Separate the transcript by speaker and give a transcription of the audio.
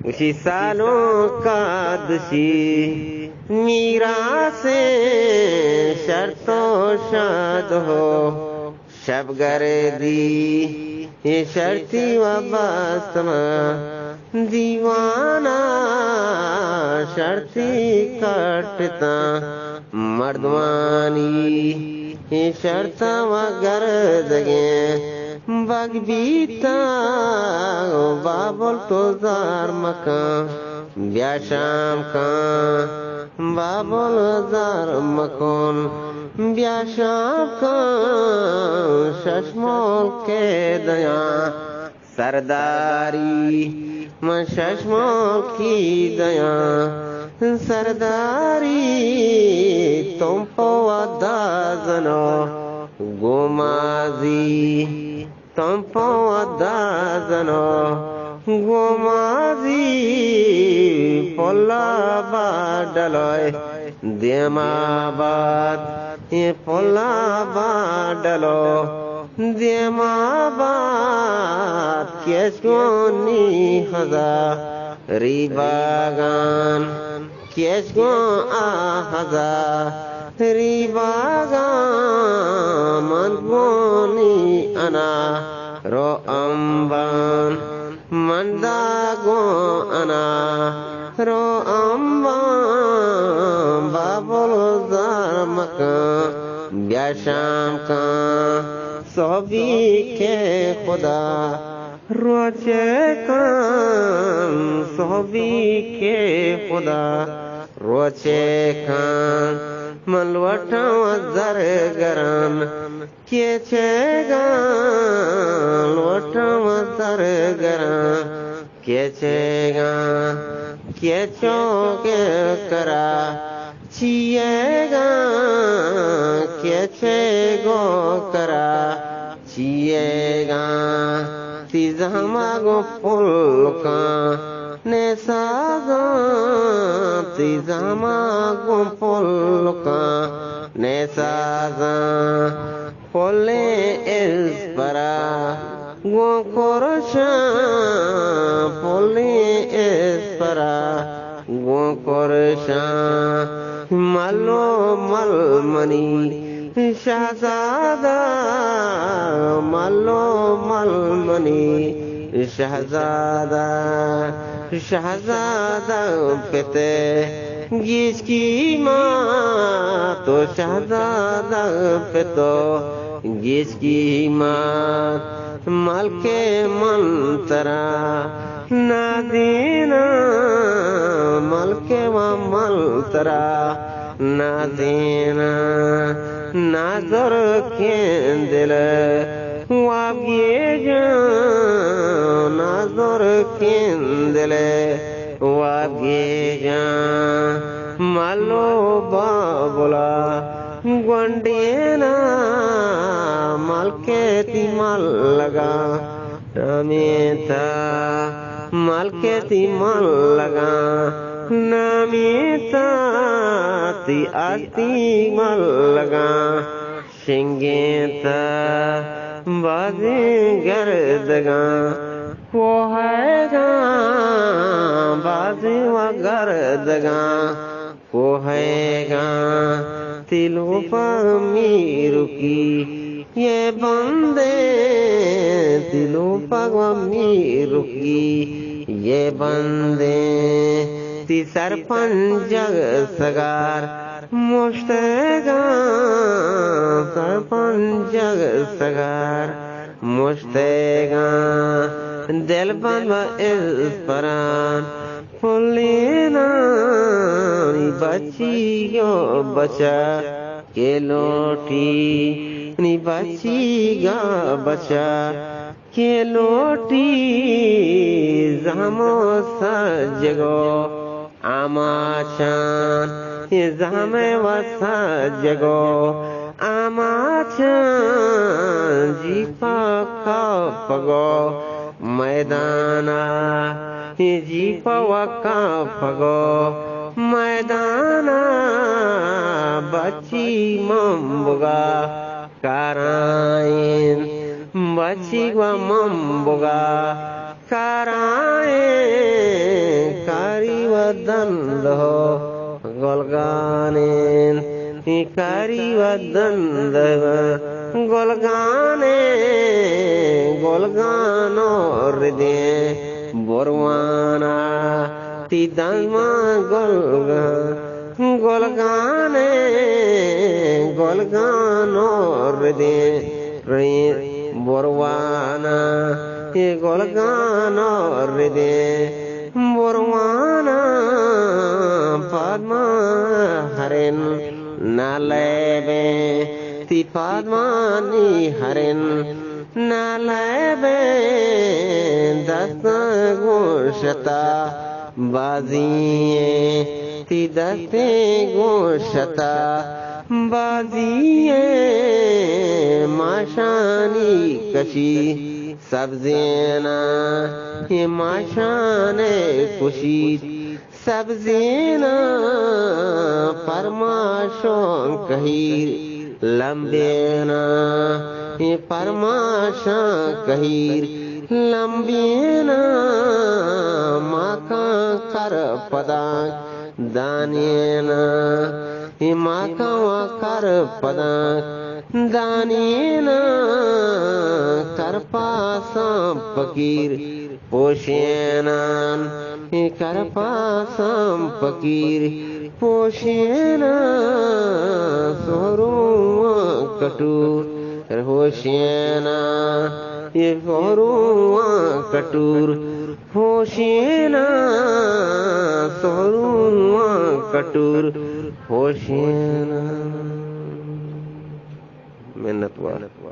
Speaker 1: उसी सालों का दुशी मीरा से शर्तो शाद हो शब गर्दी ये शर्ती वबास्तमा दीवाना शर्ती कटता मर्दवानी ये शर्ता वगर जगे बग बीता बाबुल तो जार मकान ब्या शाम का बाबुल जार मकान ब्या शाम का शशमोल के दया सरदारी मैं शशमोल की दया सरदारी तुम पौधा जनो गोमाजी तुम पौधा जनो गोमाजी पोला बाडलोय देमाबाद ये पोला बाडलो देमाबाद केशगोनी हजा रिबागान केशगो हजा रिबागान मनगोनी अना रो अम्बान मंदागो अना रो अम्बान बाबुल जार मकान ब्या शाम का सोबी के खुदा रोचे कान सोबी के खुदा रोचे कान मलवटा वजर गरम के चेगा लोटा वजर गरम के चेगा के चौके करा चिएगा के चेगो करा चिएगा तिजमागो पुलका ने सागा तिजमागो पुलका ने सागा पोले एस्परा गो कोरशा पोले एस्परा गो कोरशा मलो मलमनी शहजादा मलो मलमनी शहजादा शहजादा पेते जिसकी माँ तो शहजादा पेतो जिसकी माँ मल के मंतरा ना देना मल के मंतरा ना देना नाजर के दिल वाबिए नाजर के दिल वाबिए मालो बाबुला गुंडेना मल के तिमल लगा नमीता मल के तिमल लगा नमीता ती आती मल लगा शिंगेता बाजी गर्दगा वो हैगा बाजी व गर्दगा वो हैगा तिलो पर मीरु की ये बंदे तिलो पर मीरु की ये बंदे ती सरपंच सगार मुश्तगा सरपंच सगार मुश्तगा दिल बंद इस परान फुलेना बची यो बचा के लोटी नी बची गा बचा के लोटी जमो सजगो आमाचान ये जमे वसा जगो आमाचान जीपा का पगो मैदाना ये जीपा वका पगो मैदाना बची मम्बुगा कराइन बची व मम्बुगा कराइन कारी वदंद गोलगाने गोलगानो हृदय बोरवाना तिदमा गोलगा गोलगाने गोलगानो हृदय बोरवाना ये गोलगानो हृदय बोरवाना पद्मा हरेन नालेबे ती पद्मानी हरेन नालेबे दस्त गोशता बाजिए ती दस्ते गोशता बाजिए माशानी कशी सब्जेना ये माशाने कुशी सब्जेना परमाशों कहीर लंबेना ये परमाशा कहीर लंबेना माका कर पदा दानेना ये माका कर पदा दानेना कर पासा फकीर पोषेना कर पासम फकीर पोषेना सोरुआ कटूर होशेना ये सोरुआ कटूर होशेना सोरुआ कटूर होशेना मेहनत वाला